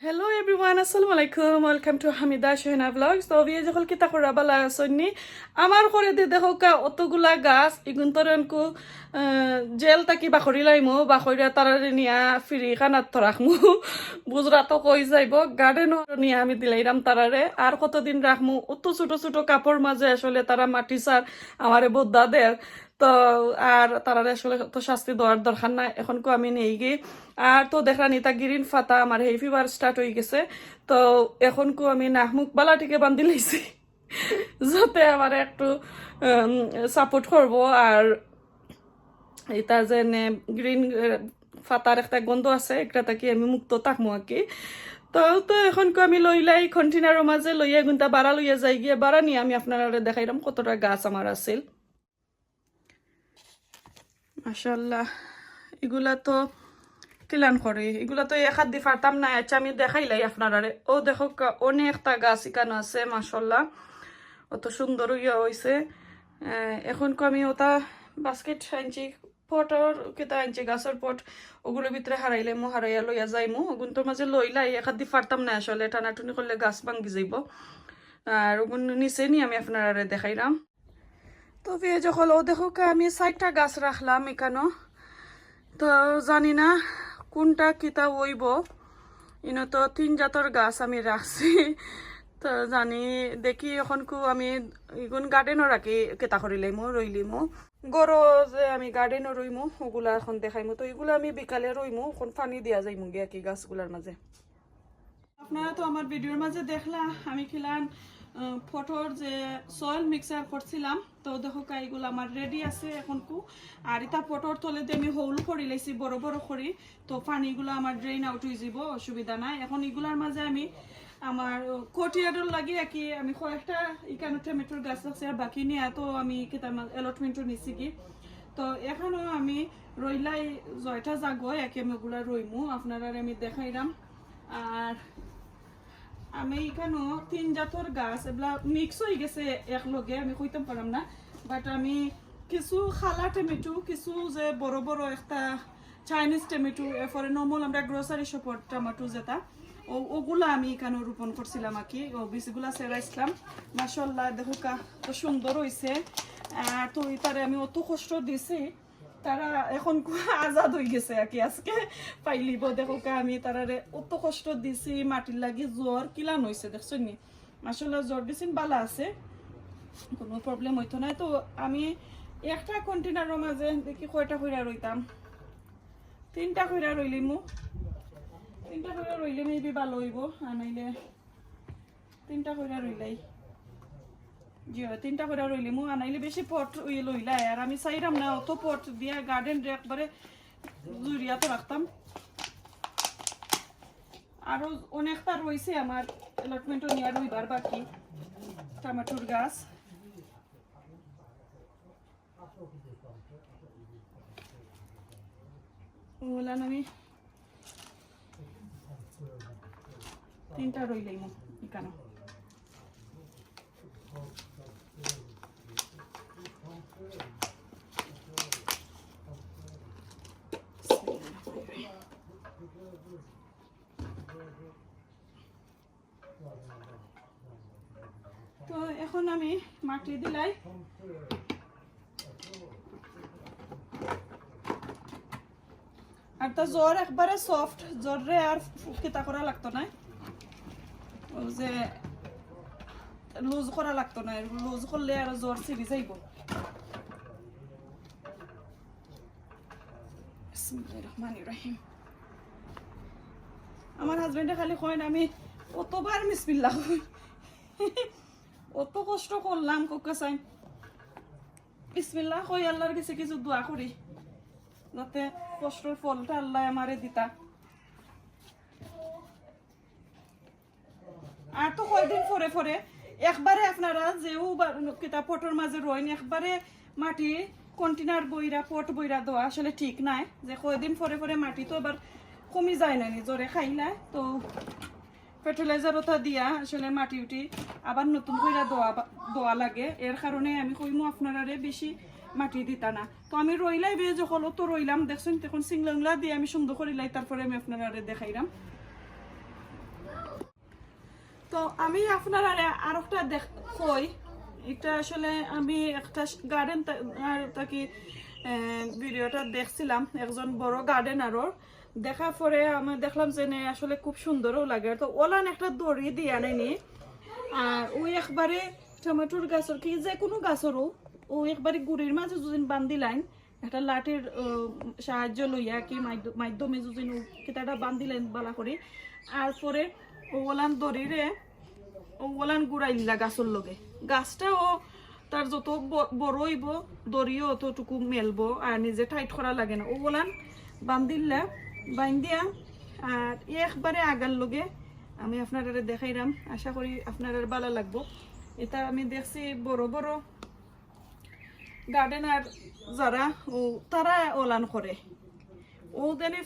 Hello everyone, assalamu alaikum. Welcome to Hamida Shuhena vlogs. তো বিয়ে যখন কিতা করা বালা আসনি আমার করে দি দেখো কা অতগুলা গাছ ইগুন তরনকু জেল তাকি বাখরি লাইমু বাখরিয়া তারারে নিয়া ফিরি খানাত রাখমু বুজরা তো কই যাইব গার্ডেন নিয়া আমি দিলাইরাম তারারে আর কতদিন রাখমু অত ছোট ছোট কাপড় মাঝে আসলে তারা মাটি সার আমারে বদ্দা দেয় তো আর তারারে আসলে তো শাস্তি দেওয়ার দরকার নাই এখন কো আমি নেই গিয়ে আর তো দেখা নিতা গ্রিন ফাতা আমার এই ফিভার স্টার্ট হয়ে গেছে তো এখন কো আমি নাকমুখ বালাটিকে বান্ধি লাইছি যাতে আমার একটু সাপোর্ট করবো আর এটা যে গ্রিন ফাতার একটা গন্ধ আছে একটা তাকি আমি মুক্ত থাকবো আর কি তো তো এখন কো আমি লইলাই কন্টেনারের মাঝে লইয়া গুনটা বাড়া লইয়া যাই গিয়ে বাড়া নিয়ে আমি আপনারা দেখাইলাম কতটা গাছ আমার আছিল মাশাআল্লাহ এগুলা তো কিলান করে এগুলা তো এক হাত দিয়ে পারতাম না আচ্ছা আমি দেখাইলাই আপনারা ও দেখো অনেকটা গাছ এখানে আছে মাশাআল্লাহ অত সুন্দর ইয়া হয়েছে এখন আমি ওটা বাস্কেট আনছি পটর কেটা আনছি গাছের পট ওগুলোর ভিতরে হারাইলে মো হারাইয়া লইয়া যাইমু ওগুন তোর মাঝে লইলাই এক হাত দিয়ে পারতাম না আসলে টানাটুনি করলে গাছ ভাঙ্গি যাইব আর ওগুন নিচে নিয়ে আমি আপনারা দেখাইলাম তো বিয়ে যখন ও দেখো আমি 4টা গাছ রাখলাম এখানো তো জানি না কোনটা কিতা হইব ইনো তো 3 জাতর গাছ আমি রাখছি তো জানি দেখি এখন আমি এগুন গার্ডেনও রাখি কেতা করিলাইমো রইলিমো গরো যে আমি গার্ডেনও রইমু ওগুলা এখন দেখাইমু তো এগুলো আমি বিকালে রইমু এখন পানি দিয়া যাইমু গিয়া কি গাছগুলার মাঝে আপনারা তো আমার ভিডিওর মাঝে দেখলা আমি খিলান ফটোর যে সয়েল মিক্সার করছিলাম তো দেখো এগুলো আমার রেডি আছে এখন আর এটা ফটোর তলে দিয়ে আমি হোল করি লাইছি বড় বড় করি তো পানিগুলো আমার ড্রেন আউট হয়ে যাব অসুবিধা নাই এখন এগুলার মাঝে আমি আমার কোটিয়াডর লাগে কি আমি কয়েকটা এখানে টমেটোর গাছ আছে আর বাকি নিয়ে তো আমি কেতার অ্যালটমেন্টও নিছি কি তো এখনো আমি রইলাই জয়টা জাগো একে আমি ওগুলা রইমু আপনারা আমি দেখাইলাম আর আমি এখানে 3 জাতর গাছ এগুলা মিক্স হয়ে গেছে একলগে আমি কইতে পারলাম না বাট আমি কিছু খালা টমেটো কিছু যে বড় বড় একটা চাইনিজ টমেটো এরপরে নর্মাল আমরা গ্রোসারি শপের টমেটো যেটা ওগুলা আমি এখানে রোপণ করছিলাম আর কি ও বীজগুলা সেরাইছিলাম মাশাআল্লাহ দেখো তো সুন্দর হয়েছে আর তো তারে আমি অত কষ্ট দিছি তারা এখন আজাদ হয়ে গেছে আর কি আজকে পাইলিব দেখো আমি তারারে অত কষ্ট দিছি মাটির লাগি জ্বর কিলান হয়েছে দেখছো নি মাশাআল্লাহ জ্বর দিছেন বালা আছে কোনো প্রবলেম হইতো না তো আমি একটা কন্টেনারের মাঝে দেখি কয়টা কইরা রইতাম 3টা কইরা রইলিমু 3টা কইরা রইলে মেবি ভালো হইব আনাইলে 3টা কইরা রইলাই জি 3টা করে রইলিমু আনাইলে বেশি পট লইলাই আর আমি চাইরাম না অত পট দিয়া গার্ডেন একবারে জুড়িয়া তো রাখতাম আরো অনেকটা রয়েছে আমার অ্যালটমেন্টও নিয়ে রইবার বাকি টমেটোর গাছ বললাম আমি 3টা রইলাইমু এখানে তো এখন আমি মাটি দিলাই আর তা জ্বর একবারে সফট জ্বরে আর কিতা করা লাগতো না ও যে লুজ করা লাগতো না লুজ করলে আর জ্বর ছিড়ি যাইব বিসমিল্লাহির রহমানির রহিম আমার হাজবেন্ডে খালি কয় না আমি কতবার বিসমিল্লাহ অত কষ্ট করলাম কোকা চাই বিসমিল্লাহ কই আল্লাহর কাছে কিছু দোয়া করি যাতে কষ্টের ফলটা আল্লাহ আমারে দিতা আর তো কয়দিন পরে পরে একবারে আপনারা যেও কিতা পটর মাঝে রইন একবারে মাটি কন্টেনার বইরা পট বইরা দেওয়া আসলে ঠিক নাই যে কয়দিন পরে পরে মাটি তো আবার কমি যায় না জ্বরে খাইলা তো ফার্টিলাইজার ওটা দিয়া আসলে মাটি উঠি আবার নতুন করে দোয়া লাগে এর কারণে আমি কইমু আপনারা বেশি মাটি দিতা না তো আমি রইলাই বে যখন তো রইলাম দেখছেন তখন সিংলাংলা দিয়ে আমি সুন্দর করে লাই তারপরে আমি আপনারা দেখাইলাম তো আমি আপনার আর একটা কই, এটা আসলে আমি একটা গার্ডেন থাকি ভিডিওটা দেখছিলাম একজন বড় গার্ডেনারর, দেখার পরে আমি দেখলাম যে আসলে খুব সুন্দরও লাগে। তো ওলান একটা দড়ি দিয়ে আনেনি, আর ওই একবারে টমেটোর গাছের কি যে কোনো গাছেরও ও একবারে গুড়ির মাঝে যদিন বান্ধি লাইন একটা লাঠির সাহায্য লইয়া কি মাধ্যমে যদিন কিতাটা বান্ধি লাইন বালা করি, আর পরে ওলান দড়িরে ওলান গুড়াইলা গাছের লগে, গাছটাও তার যত বড় হইব দড়িও অতটুকু মেলবো আর নিজে টাইট করা লাগে না। ওলান বান্ধিলা বান্ধিয়া আর একবারে আগার লগে আমি আপনারা দেখাইলাম, আশা করি আপনারা ভালো লাগবো। এটা আমি দেখছি বড় বড় গার্ডেনার যারা ও তারা ওলান করে, ও দেনে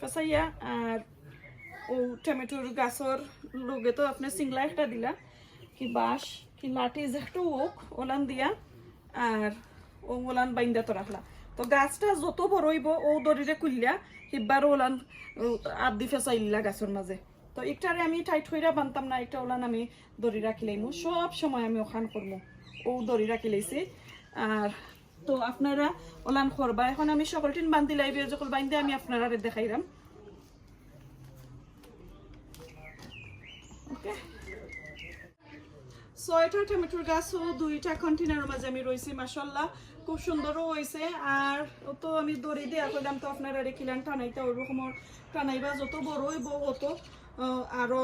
ফেসাইয়া আর ও টমেটোর গাছর লগে তো আপনি সিংলা একটা দিলা কি বাঁশ কি লাঠি যে একটু ওক ওলান দিয়া আর ও ওলান বাইন্দা তো রাখলা। তো গাছটা যত বড় হইব ও দড়িরে কুলিয়া হিবার ওলান আদি ফেসাইলা গাছের মাঝে। তো একটারে আমি টাইট হইরা বানতাম না, একটা ওলান আমি দড়ি রাখি লাইমু, সব সময় আমি ওখান করবো ও দড়ি রাখি লাইছি। আর তো আপনারা ওলান করবা। এখন আমি সকলটিন বান্ধি লাইবে যখন বান্ধে আমি আপনারা দেখাইলাম। ছয়টা টমেটোর গাছও দুইটা কন্টেনারের মাঝে আমি রয়েছি, মাশাআল্লাহ খুব সুন্দরও হয়েছে। আর তো আমি দড়ি দিয়ে করলাম, তো আপনারা রেখিলেন টানাইতে ওইরকম টানাইবা যত বড় হইব অত আরো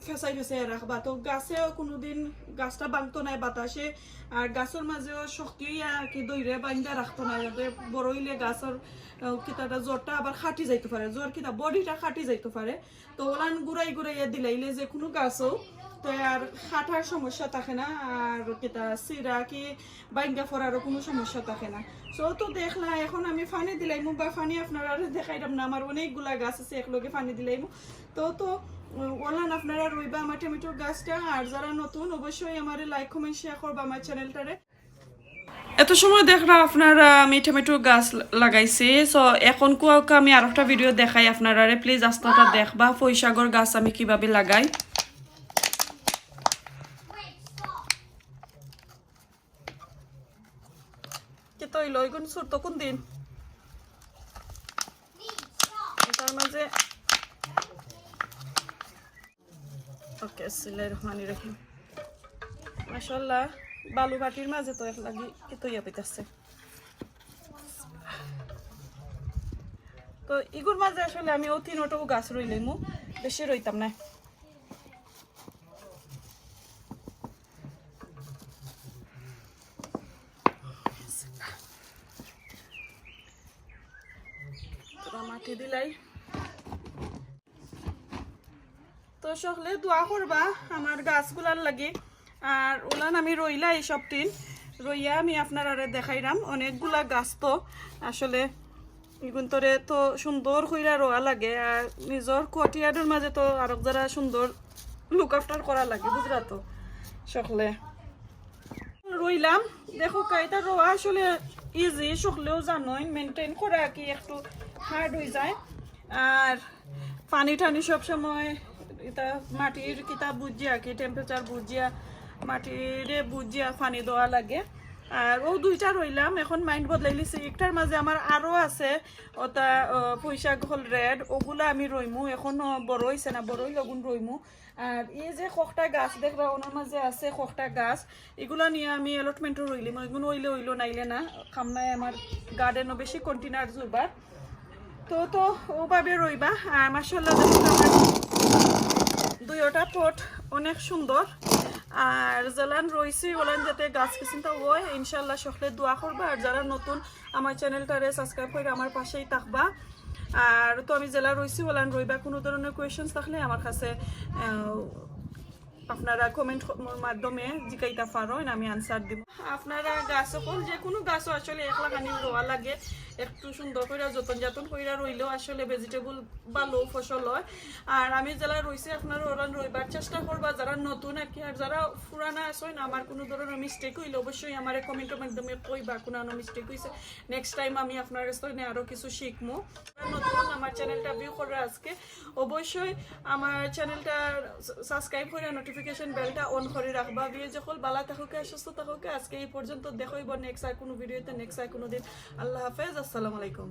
ফেসাই ফেসাই রাখবা। তো গাছেও কোনোদিন গাছটা বাঁধতো নাই বাতাসে, আর গাছের মাঝেও শক্তি কি দইরে বান্ধা রাখতো না, যাতে বড় হইলে গাছের কিতাটা জ্বরটা আবার খাটি যাইতে পারে, জ্বর কিতা বডিটা খাটি যাইতে পারে। তো ওলান ঘুরাইয়া দিলাইলে যে কোনো গাছও তো আর খাটার সমস্যা থাকে না, আর কিতা সিরা কি বাইঙ্গা ফরারও কোনো সমস্যা থাকে না। সো তো দেখলা এখন আমি ফানি দিলাইমু, বা ফানি আপনারা দেখাইলাম না, আমার অনেকগুলা গাছ আছে একলগে ফানি দিলাইমু। তো ওলান আপনারা রইবা আমার টমেটোর গাছটা, আর যারা নতুন অবশ্যই আমার লাইক কমেন্ট শেয়ার করবা আমার চ্যানেলটারে। এত সময় দেখলাম আপনারা আমি টমেটোর গাছ লাগাইছি। সো এখন কুয়াকে আমি আর একটা ভিডিও দেখাই আপনারা, প্লিজ আস্তাটা দেখবা পয়সাগর গাছ আমি কিভাবে লাগাই। তো লইগুন ছোট কোন দিন তার মাঝে ওকে সিলাই রহমানি রহিম মাশাআল্লাহ বালু বাটির মাঝে তো এক লাগি এত ইয়া পেতাছে। তো ইগুর মাঝে আসলে আমি ও তিনটাও গাছ রইলামু, বেশি রইতাম না। মাটি দিলাই তো সকলে দোয়া করবা আমার গাছগুলার লাগে। আর ওলান আমি রইলা এইসব টিন রইয়া আমি আপনারা দেখাইলাম অনেকগুলা গাছ, তো আসলে এগুন্তরে তো সুন্দর কইরা রোয়া লাগে, আর নিজের কোয়াটিয়ারের মাঝে তো আর যারা সুন্দর লুক আফটার করা লাগে, বুঝলা। তো সকলে রইলাম দেখো কাইটা রোয়া আসলে ইজি, সকলেও জানোই মেনটেন করা কি একটু হার্ড হয়ে যায়। আর পানি টানি সবসময় এটা মাটির কিতা বুঝিয়া কি টেম্পারেচার বুঝিয়া মাটিরে বুঝিয়া পানি দেওয়া লাগে। আর ও দুইটা রইলাম, এখন মাইন্ড বদলাই লিছি একটার মাঝে আমার আরও আছে ওটা পয়সা হল রেড, ওগুলা আমি রইমু, এখনো বড় হয়েছে না, বড় হইলে ওগুন রইমু। আর এই যে খোখটা গাছ দেখবা ওনার মাঝে আছে খোখটা গাছ, এগুলা নিয়ে আমি অ্যালটমেন্টও রইলিম, এগুলো হইলে নাইলে না খামনায় আমার গার্ডেনও বেশি কন্টিনার জুড়বার। তো ওভাবে রইবা। আর মাশাআল্লাহ আমার দুইটা পট অনেক সুন্দর। আর জালান রইছি ওলান যাতে গাছ কিসিনটা হয় ইনশাল্লাহ সকলে দোয়া করবা। আর যারা নতুন আমার চ্যানেলটারে সাবস্ক্রাইব করে আমার পাশেই থাকবা। আর তো আমি জেলা রইছি ওলান রইবা, কোনো ধরনের কোয়েশনস থাকলে আমার কাছে আপনারা কমেন্ট মাধ্যমে জিকাইতে পারেন, আমি আনসার দিব। আপনারা গাছ সকল যে কোনো গাছও আসলে একলা খানি রোয়া লাগে, একটু সুন্দর করে যতন যাতন করে রইলেও আসলে ভেজিটেবল ভালো ফসল হয়। আর আমি যারা রয়েছে আপনারা ওরা রইবার চেষ্টা করবা, যারা নতুন আর কি। আর যারা পুরানা আসেন, আমার কোনো ধরনের মিস্টেক হইলে অবশ্যই আমার কমেন্টের মাধ্যমে কইবা কোনো মিস্টেক হয়েছে। নেক্সট টাইম আমি আপনার কাছে আরও কিছু শিখবো। নতুন আমার চ্যানেলটা ভিউ করে আজকে অবশ্যই আমার চ্যানেলটা সাবস্ক্রাইব করে নোটিফিকেশন বেলটা অন করে রাখবা। বিয়ে যখন বালা থাকুকে সুস্থ থাকুকে। আজকে এই পর্যন্ত দেখইব নেক্সট আর কোনো ভিডিওতে, নেক্সট আর কোনো দিন। আল্লাহ হাফেজ, আসসালামু আলাইকুম।